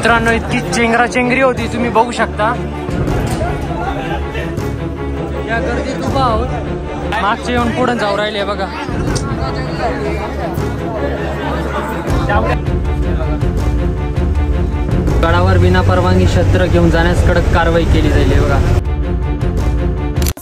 मित्रांनो इतकी चेंगराचेंगरी होती, तुम्ही बघू शकता. या गर्दीत उभा आहोत, मागचे येऊन पुढे जाऊ राहिले बघा. गडावर बिना परवानगी शस्त्र घेऊन जाण्यास कडक कारवाई केली जाईल बघा.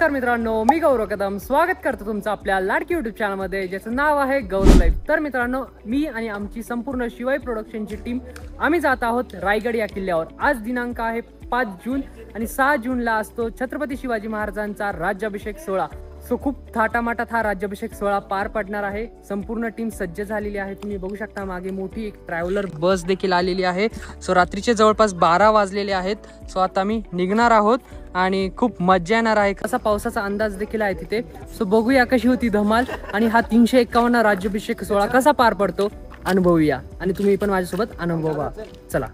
नमस्कार मित्रांनो, मी गौरव कदम स्वागत करतो तुमचं आपल्या लाडकी युट्यूब चॅनलमध्ये, ज्याचं नाव आहे गौरव लाईफ. तर मित्रांनो, मी आणि आमची संपूर्ण शिवाई प्रोडक्शनची टीम आम्ही जात आहोत रायगड या किल्ल्यावर. आज दिनांक आहे 5 जून आणि 6 जूनला असतो छत्रपती शिवाजी महाराजांचा राज्याभिषेक सोहळा. सो खूप थाटामाटात हा राज्याभिषेक सोहळा पार पडणार आहे. संपूर्ण टीम सज्ज झालेली आहे. तुम्ही बघू शकता मागे मोठी एक ट्रॅव्हलर बस देखील आलेली आहे. सो रात्रीचे जवळपास 12 वाजलेले आहेत. सो आता आम्ही निघणार आहोत आणि खूप मजा येणार आहे. कसा पावसाचा अंदाज देखील आहे तिथे. सो बघूया कशी होती धमाल आणि हा 351 राज्याभिषेक सोहळा कसा पार पडतो अनुभवूया. आणि तुम्ही पण माझ्यासोबत अनुभवा. चला.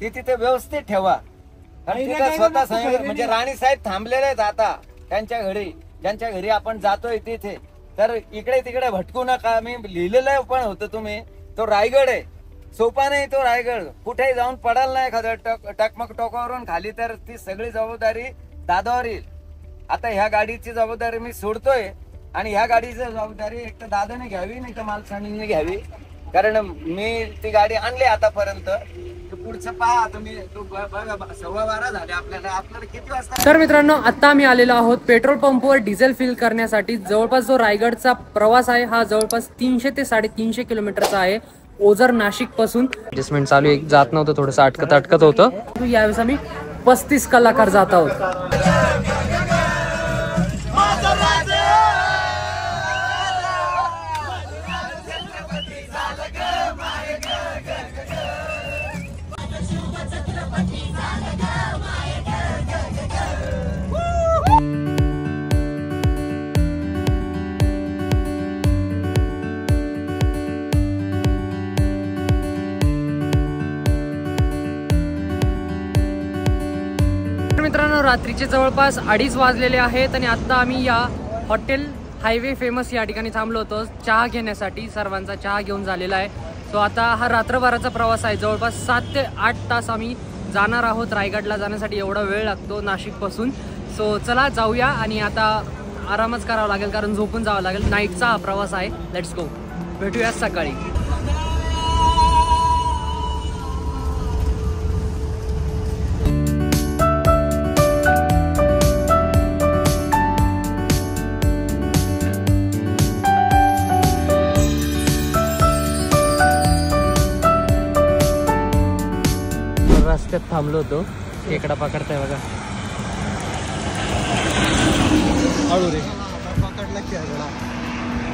ती तिथे व्यवस्थित ठेवा. आणि तिथे स्वतः म्हणजे राणी साहेब थांबलेले आहेत आता त्यांच्या घरी, ज्यांच्या घरी आपण जातोय तिथे. तर इकडे तिकडे भटकू नका. मी लिहिलेलं पण होतं तुम्ही, तो रायगड आहे, सोपा नाही तो रायगड. कुठेही जाऊन पडाल नाही एखादं टकमक टोकावरून खाली, तर ती सगळी जबाबदारी दादावर येईल. आता ह्या गाडीची जबाबदारी मी सोडतोय आणि ह्या गाडीची जबाबदारी एक तर दादाने घ्यावी, नाही तर मालसाणीने घ्यावी. कारण मी ती गाडी आणली आतापर्यंत. पुढचं पहा तुम्ही, 12:15 झाले आपल्याला किती वाजता. तर मित्रांनो, आता आम्ही आलेलो आहोत पेट्रोल पंपवर डिझेल फिल करण्यासाठी. जवळपास जो रायगडचा प्रवास आहे हा जवळपास 300 ते 350 किलोमीटरचा आहे, ओझर नाशिक पासून. ऍडजस्टमेंट चालू एक जात नव्हतं, थोडंसं अटकत होतं. यावेळेस आम्ही 35 कलाकार जात आहोत. मित्रांनो, रात्रीचे जवळपास 2:30 वाजलेले आहेत आणि आता आम्ही या हॉटेल हायवे फेमस या ठिकाणी थांबलो होतो चहा घेण्यासाठी. सर्वांचा चहा घेऊन झालेला आहे. सो आता हा रात्रभराचा प्रवास आहे. जवळपास 7 ते 8 तास आम्ही जाणार आहोत. रायगडला जाण्यासाठी एवढा वेळ लागतो नाशिक पासून. सो चला जाऊया. आणि आता आरामच करावा लागेल कारण झोपून जावं लागेल. नाईटचा हा प्रवास आहे. Let's go. भेटूया सकाळी. रस्त्यात थांबलो होतो, खेकडा पकडताय बघा.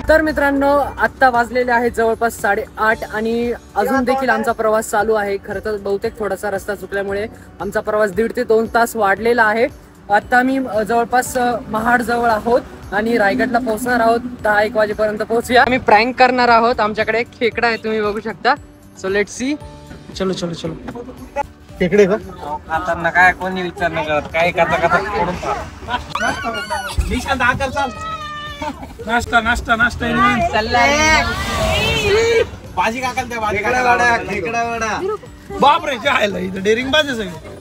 तर मित्रांनो, आत्ता वाजलेले आहेत जवळपास 8:30 आणि अजून देखील आमचा प्रवास चालू आहे. खरं तर बहुतेक थोडासा रस्ता चुकल्यामुळे आमचा प्रवास 1.5 ते 2 तास वाढलेला आहे. आता आम्ही जवळपास महाड जवळ आहोत आणि रायगडला पोहोचणार आहोत. 10-1 वाजेपर्यंत पोहोचूया. आम्ही प्रँक करणार आहोत. आमच्याकडे एक खेकडा आहे, तुम्ही बघू शकता. So let's see. चलो चलो चलो. खेकडे का आता काय कोणी विचार नाही करत, काय करता नाश्ता नाश्ता नाश्ता भाजी काकाल त्या भाजी खेकडा वडा. बापरे, जे आहे इथं डेरिंग बाजी सगळी.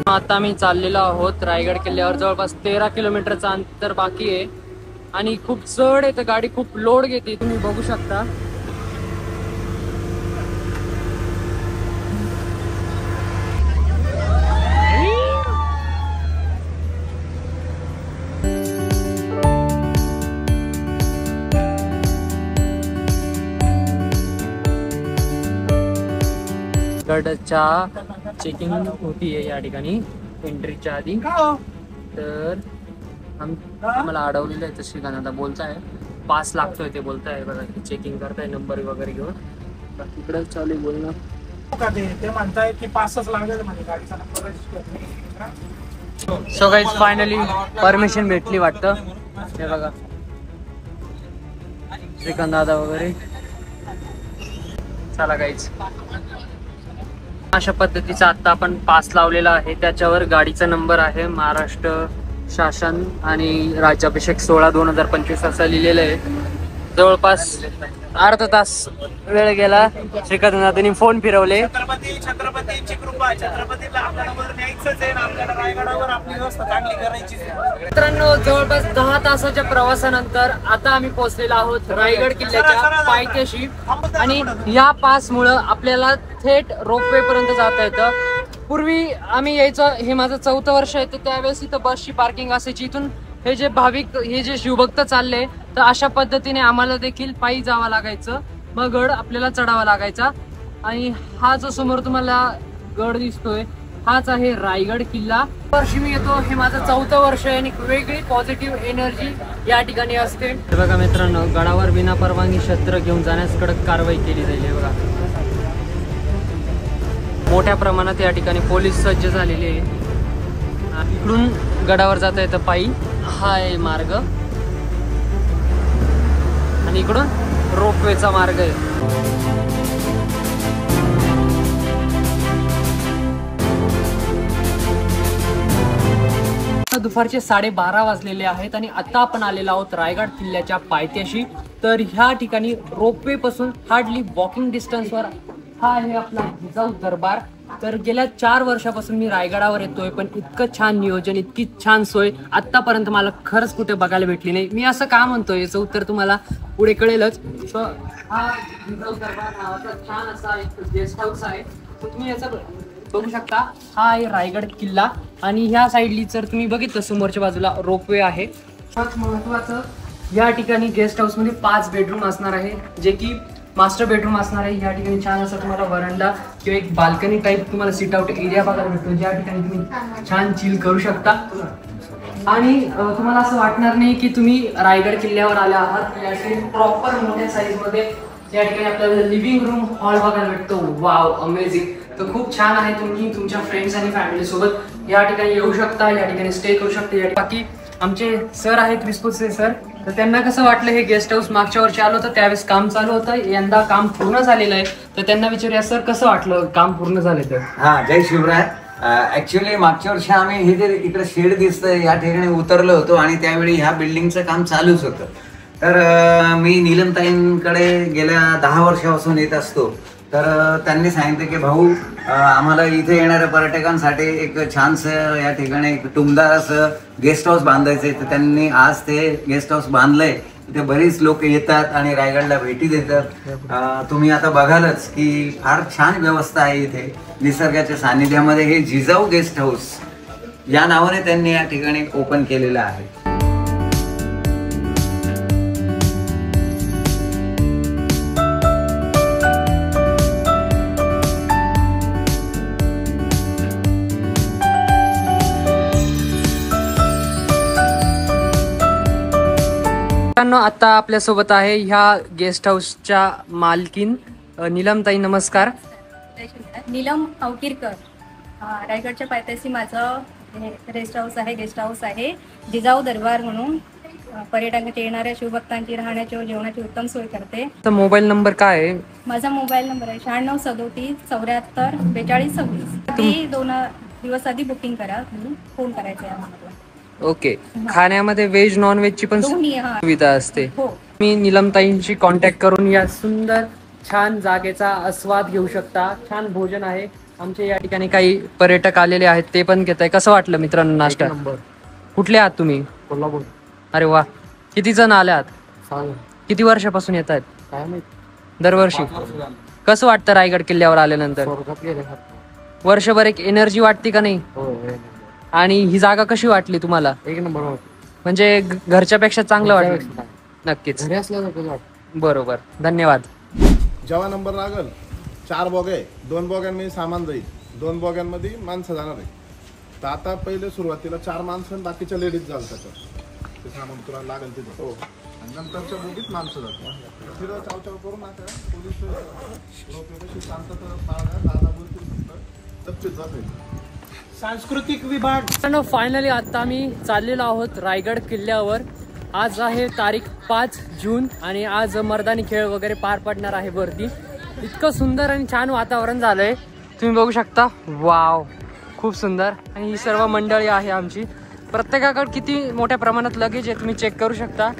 आता आम्ही चाललेलो आहोत रायगड किल्ल्यावर. जवळपास 13 किलोमीटरचं अंतर बाकी आहे आणि खूप जड आहे. तर गाडी खूप लोड घेते, तुम्ही बघू शकता. रायगडच्या चेकिंग होती आहे या ठिकाणी एंट्रीच्या आधी. तर आम्हाला अडवलेलं आहे तशी का आता बोलताय पास लागतोय ते बोलताय बघा चेकिंग करताय नंबर वगैरे घेऊन. तिकडं चालू आहे बोलणं. ते म्हणताय की पासच लागेल म्हणजे गाडीचा number. So guys finally permission भेटली वाटतं. हे बघा श्रीकांत दादा वगैरे. चला गाईज अशा पद्धतीचा आता आपण पास लावलेला आहे. त्याच्यावर गाडीचा नंबर आहे महाराष्ट्र शासन आणि राज्याभिषेक 16/2025 असं लिहिलेलं आहे. जवळपास अर्धा तास वेळ गेला. श्रीकांतदादांनी फोन फिरवले. छत्रपतींची कृपा. छत्रपतीला आपल्यावर न्यायचंच आहे. आपल्याला रायगडावर आपली व्यवस्था चांगली करायची. मित्रांनो जवळपास 10 तासाच्या प्रवासानंतर आता आम्ही पोहोचलेलो आहोत रायगड किल्ल्याच्या पायथ्याशी. आणि या पासमुळं आपल्याला थेट रोपवे पर्यंत जाता येतं. पूर्वी आम्ही यायचं, हे माझं 4थं वर्ष आहे, तर त्यावेळेस इथं बसची पार्किंग असायची. इथून हे जे भाविक हे जे शिवभक्त चालले तर अशा पद्धतीने आम्हाला देखील पायी जावं लागायचं. मग गड आपल्याला चढावा लागायचा. आणि हा जो समोर तुम्हाला गड दिसतोय हाच आहे रायगड किल्ला. वर्षी मी येतो, हे माझं 4थं वर्ष आहे आणि वेगळी पॉझिटिव्ह एनर्जी या ठिकाणी असते. बघा मित्रांनो गडावर विना परवानगी शस्त्र घेऊन जाण्यास कडक कारवाई केली जाईल. हे बघा मोठ्या प्रमाणात या ठिकाणी पोलीस सज्ज झालेले आहे. इकडून गडावर जाता येतं पायी, हा आहे मार्ग, आणि इकडून रोपवेचा मार्ग आहे. दुपारचे 12:30 वाजलेले आहेत आणि आता आपण आलेलो आहोत रायगड किल्ल्याच्या पायथ्याशी. तर ह्या ठिकाणी रोपवे पासून हार्डली वॉकिंग डिस्टन्सवर हा आहे आपला जिजाऊ दरबार. तर गेल्या 4 वर्षापासून मी रायगडावर येतोय, पण इतकं छान नियोजन, इतकी छान सोय आतापर्यंत मला खरंच कुठे बघायला भेटली नाही. मी असं का म्हणतोय याचं उत्तर तुम्हाला पुढे कळेलच. हा जिजाऊ दरबार नावाचा छान असा एक गेस्ट हाऊस आहे. तर तुम्ही याचं बघू शकता. हा आहे रायगड किल्ला आणि ह्या साईडली जर तुम्ही बघितलं समोरच्या बाजूला रोपवे आहे. सर्वात महत्त्वाचं या ठिकाणी गेस्ट हाऊस मध्ये 5 बेडरूम असणार आहे, जे की मास्टर बेडरूम असणार आहे. या ठिकाणी छान असं तुम्हाला वरांडा किंवा एक बाल्कनी टाईप तुम्हाला सिट आउट एरिया बघायला भेटतो, ज्या ठिकाणी तुम्ही छान चिल करू शकता. आणि तुम्हाला असं वाटणार नाही की तुम्ही रायगड किल्ल्यावर आले आहात. या ठिकाणी प्रॉपर मोठ्या साईज मध्ये या ठिकाणी आपल्याला लिव्हिंग रूम हॉल बघायला भेटतो. Wow amazing. तर खूप छान आहे. तुम्ही तुमच्या फ्रेंड्स आणि फॅमिली सोबत या ठिकाणी येऊ शकता, या ठिकाणी स्टे करू शकता. बाकी आमचे सर आहेत विस्पुतचे सर, तर त्यांना कसं वाटलं हे गेस्ट हाऊस? मागच्या वर्षी आलं होतं त्यावेळेस काम चालू होतं, यंदा काम पूर्ण झालेलं आहे. तर त्यांना विचारूया सर कसं वाटलं काम पूर्ण झालं तर? हा जय शिवराय. ऍक्च्युली मागच्या वर्षी आम्ही हे जे इकडे शेड दिसतंय या ठिकाणी उतरलो होतो आणि त्यावेळी ह्या बिल्डिंगचं काम चालूच होतं. तर मी नीलमताईंकडे गेल्या 10 वर्षापासून येत असतो. तर त्यांनी सांगितलं की भाऊ आम्हाला इथे येणाऱ्या पर्यटकांसाठी एक छानसं या ठिकाणी एक टुमदार असं गेस्ट हाऊस बांधायचं. तर त्यांनी आज ते गेस्ट हाऊस बांधलंय. इथे बरीच लोक येतात आणि रायगडला भेटी देतात. तुम्ही आता बघालच की फार छान व्यवस्था आहे इथे निसर्गाच्या सानिध्यामध्ये. हे जिजाऊ गेस्ट हाऊस या नावाने त्यांनी या ठिकाणी ओपन केलेलं आहे. आता आपल्या सोबत आहे ह्या गेस्ट हाऊसच्या मालकीन नीलमताई. नमस्कार. नीलम अवकीरकर. रायगडच्या पायथ्याशी माझं रेस्ट हाऊस आहे, गेस्ट हाऊस आहे जिजाऊ दरबार म्हणून. पर्यटकांच्या येणाऱ्या शिवभक्तांची राहण्याची व जेवणाची उत्तम सोय करते. तर मोबाईल नंबर काय आहे? माझा मोबाईल नंबर आहे 96 37 74 42 26. ती 2 दिवस आधी बुकिंग करा, तुम्ही फोन करायचा आहे आम्हाला. ओके. खाण्यामध्ये व्हेज नॉन व्हेजची पण दोन्ही, हा. सुविधा असते. हो. मी नीलमताईंशी कॉन्टॅक्ट करून या सुंदर छान जागेचा आस्वाद घेऊ शकता. छान भोजन आहे. आमचे या ठिकाणी काही पर्यटक आलेले आहेत, ते पण घेत आहे. कसं वाटलं मित्रांनो नाश्ता? कुठले आहात तुम्ही? कोल्हापूर. अरे वा. किती जण आले आहात? किती वर्षापासून येत आहेत? दरवर्षी. कसं वाटतं रायगड किल्ल्यावर आल्यानंतर? वर्षभर एक एनर्जी वाटते का नाही? आणि ही जागा कशी वाटली तुम्हाला? एक नंबर. म्हणजे घरच्या पेक्षा चांगलं वाटलं? नक्कीच. बरोबर. धन्यवाद. जेव्हा नंबर लागल 4 बोग्या आहे, 2 बोग्यांमध्ये सामान जाईल, 2 बोग्यांमध्ये माणसं जाणार आहे. तर आता पहिले सुरुवातीला 4 माणसं आणि बाकीच्या लेडीज जाल त्याच्यात, ते सामान तुला लागेल तिथं. हो, आणि नंतरच्या बोगीत माणसं जातात. तिथं चावचाव करू नका, पोलीस लोक शांतता पाळणार, दादा बोलतील तप्पीत जातील. सांस्कृतिक विभाग. फायनली आता आम्ही चाललेलो आहोत रायगड किल्ल्यावर. आज आहे तारीख 5 जून आणि आज मर्दानी खेळ वगैरे पार पडणार आहे वरती. इतकं सुंदर आणि छान वातावरण झालंय, तुम्ही बघू शकता. वाव, खूप सुंदर. आणि ही सर्व मंडळी आहे आमची. प्रत्येकाकडे किती मोठ्या प्रमाणात लगेज आहे तुम्ही चेक करू शकता.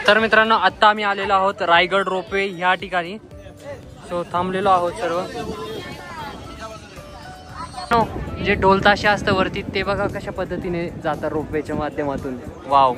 तर मित्रांनो, आता आम्ही आलेलो आहोत रायगड रोपवे ह्या ठिकाणी. सो थांबलेलो आहोत सर्व. जे ढोल ताशे असतं वरती ते बघा कशा पद्धतीने जातात रोपवेच्या माध्यमातून. वाव.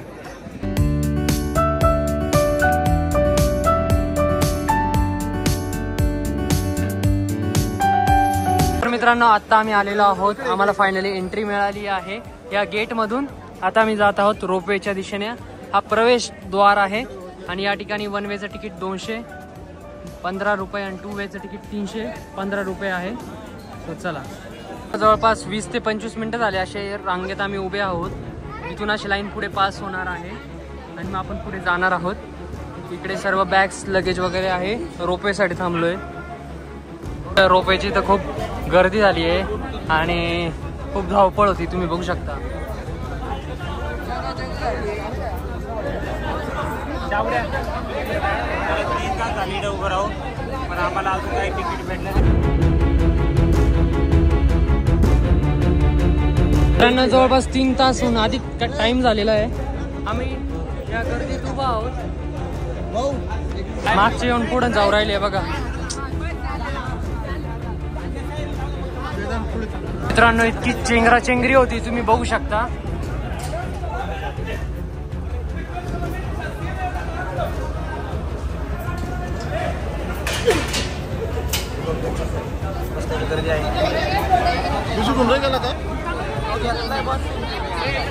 तर मित्रांनो, आता आम्ही आलेलो आहोत. आम्हाला फायनली एंट्री मिळाली आहे या गेट मधून. आता आम्ही जात आहोत रोपवेच्या दिशेने. हा प्रवेश द्वार आहे आणि या ठिकाणी 1 वेचं तिकीट 215 रुपये आणि 2 वेचं तिकीट 315 रुपये आहे. तो चला, जवळपास 20 ते 25 मिनटं झाले असे रांगेत आम्ही उभे आहोत. इथून अशी लाईन पुढे पास होणार आहे आणि मग आपण पुढे जाणार आहोत. इकडे सर्व बॅग्स लगेज वगैरे आहे. रोपवेसाठी थांबलोय. रोपवेची तर खूप गर्दी झाली आहे आणि खूप धावपळ होती, तुम्ही बघू शकता. उभं राहून पण आम्हाला अजून काही तिकीट भेटलं. त्यांना जवळपास 3 तास होऊन अधिक टाइम झालेला आहे. आम्ही या गर्दीत उभा आहोत. मागचे येऊन पुढे जाऊ राहिले बघा. मित्रांनो, इतकी चेंगराचेंगरी होती, तुम्ही बघू शकता.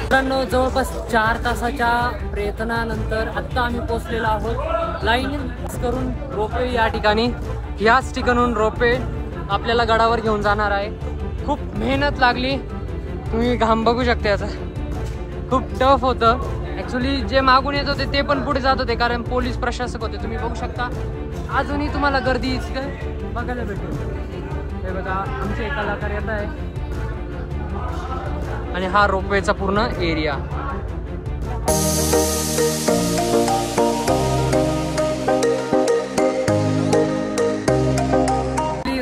मित्रांनो, जवळपास 4 तासाच्या प्रयत्नानंतर आत्ता आम्ही पोहोचलेलो आहोत. लाईन करून रोपवे या ठिकाणी, याच ठिकाणून रोपवे आपल्याला गडावर घेऊन जाणार आहे. खूप मेहनत लागली, तुम्ही घाम बघू शकता याचा. खूप टफ होतं ॲक्च्युली. जे मागून येत होते ते पण पुढे जात होते कारण पोलीस प्रशासक होते, तुम्ही बघू शकता. अजूनही तुम्हाला गर्दी इतकं बघायला भेटेल. हे बघा, आमचे कलाकार येत आहे आणि हा रोपवेचा पूर्ण एरिया.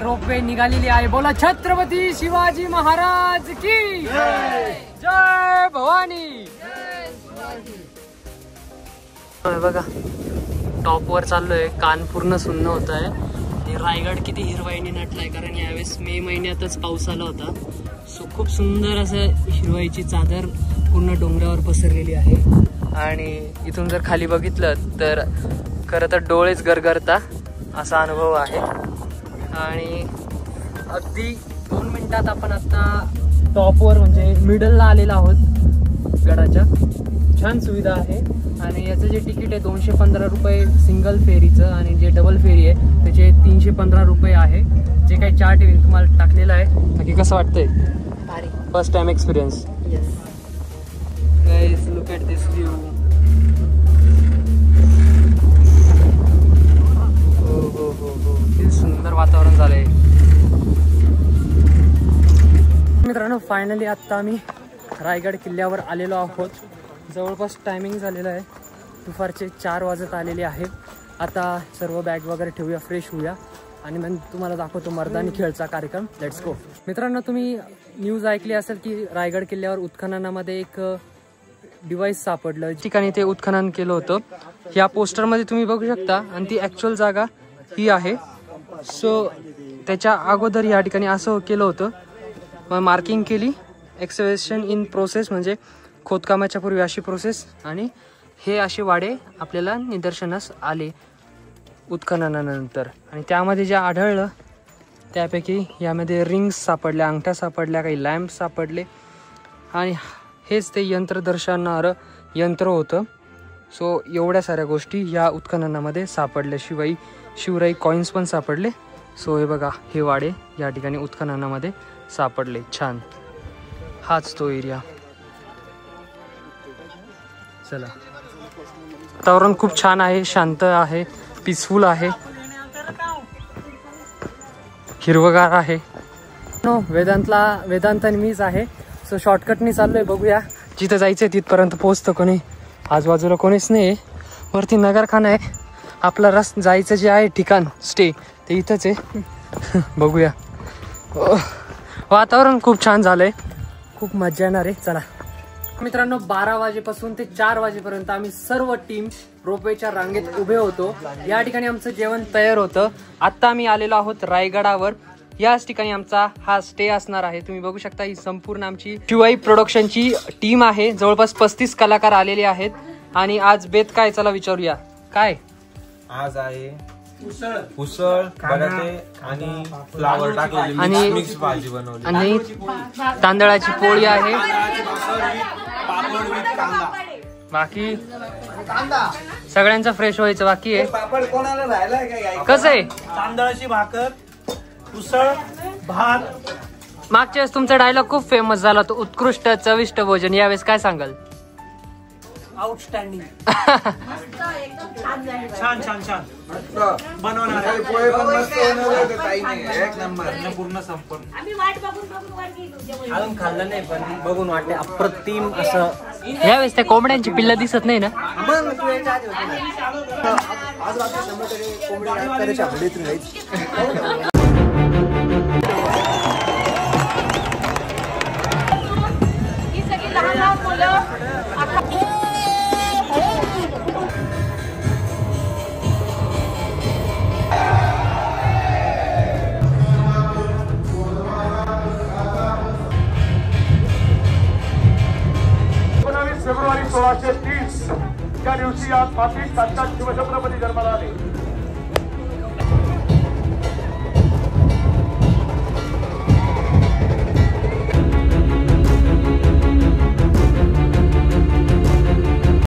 रोपवे निघालेली आहे. बोला छत्रपती शिवाजी महाराज की जय भवानी. बघा, टॉपवर चाललोय. कान पूर्ण सुन्न होत आहे. रायगड किती हिरवाईने नटलाय कारण यावेळेस मे महिन्यातच पाऊस आला होता. सो खूप सुंदर असं हिरवाईची चादर पूर्ण डोंगरावर पसरलेली आहे. आणि इथून जर खाली बघितलं तर खरं तर डोळेच गरगरता असा अनुभव आहे. आणि अगदी 2 मिनिटात आपण आता टॉपवर म्हणजे मिडलला आलेलो आहोत गडाच्या. छान सुविधा आहे. आणि याचं जे तिकीट आहे 215 रुपये सिंगल फेरीचं आणि जे डबल फेरी आहे त्याचे 315 रुपये आहे. जे काही चार्ट येईल तुम्हाला टाकलेलं आहे. बाकी कसं वाटतंय? First time experience. Guys, look at this view. हो, किती सुंदर वातावरण झालंय. मित्रांनो, फायनली आत्ता आम्ही रायगड किल्ल्यावर आलेलो आहोत. जवळपास टायमिंग झालेलं आहे, दुपारचे 4 वाजत आलेले आहेत. आता सर्व बॅग वगैरे ठेवूया, फ्रेश होऊया आणि मग तुम्हाला दाखवतो मर्दानी खेळचा कार्यक्रम. Let's go. मित्रांनो, तुम्ही न्यूज ऐकली असेल की रायगड किल्ल्यावर उत्खननामध्ये एक डिव्हाइस सापडलं. ठिकाणी ते उत्खनन केलं होतं. ह्या पोस्टरमध्ये तुम्ही बघू शकता आणि ती ॲक्च्युअल जागा ही आहे. सो त्याच्या अगोदर या ठिकाणी असं केलं होतं. मग मार्किंग केली, एक्सकॅव्हेशन इन प्रोसेस म्हणजे खोदकामाच्या पूर्वी अशी प्रोसेस. आणि हे असे वाडे आपल्याला निदर्शनास आले उत्खननानंतर. आणि त्यामध्ये जे आढळलं त्यापैकी यामध्ये रिंग्स सापडल्या, अंगठ्या सापडल्या, काही लॅम्प सापडले. आणि हेच ते यंत्र दर्शवणारं यंत्र होतं. सो एवढ्या साऱ्या गोष्टी ह्या उत्खननामध्ये सापडल्या. शिवराई कॉईन्स पण सापडले. सो हे बघा, हे वाडे या ठिकाणी उत्खननामध्ये सापडले. छान, हाच तो एरिया. चला, वातावरण खूप छान आहे, शांत आहे, पीसफुल आहे, हिरवगार आहे. वेदांत आणि मीच आहे. सो शॉर्टकटनी चाललोय, बघूया जिथं जायचंय तिथपर्यंत पोहोचतं. कोणी आजूबाजूला कोणीच नाही. वरती नगरखाना आहे. आपला जायचं जे आहे ठिकाण स्टे ते इथंच आहे. बघूया. वातावरण खूप छान झालंय, खूप मजा येणार आहे. चला मित्रांनो, 12 वाजेपासून ते 4 वाजेपर्यंत आम्ही सर्व टीम रोपवेच्या रांगेत उभे होतो. या ठिकाणी आमचं जेवण तयार होतं. आत्ता आम्ही आलेलो आहोत रायगडावर. याच ठिकाणी आमचा हा स्टे असणार आहे. तुम्ही बघू शकता, ही संपूर्ण आमची शिवाई प्रोडक्शनची टीम आहे. जवळपास 35 कलाकार आलेले आहेत. आणि आज बेत काय, चला विचारूया. काय आज आहे उसळ, बटाटे आणि फ्लावर टाकलेली आणि मिक्स भाजी बनवली आणि तांदळाची पोळी आहे. पापड विथ कांदा. बाकी सगळ्यांचा फ्रेश व्हायचं बाकी आहे. पापड कोणाला राहिलाय काय? कसं आहे? तांदळाची भाकर, उसळ, भात. मागच्या वेळेस तुमचा डायलॉग खूप फेमस झाला, तो उत्कृष्ट चविष्ट भोजन. यावेळेस काय सांगाल? आउटस्टँडिंग. छान छान छान बनवणार आहे. पोहे पण मस्त बनवले होते ताईने, एक नंबर. पूर्ण संपूर्ण अजून खाल्लं नाही, पण बघून वाटते अप्रतिम असं. यावेळेस त्या कोंबड्यांची पिल्लं दिसत नाही ना? फेब्रुवारी 1630 या दिवशी आज 35 शिवछत्रपती जन्माला आले.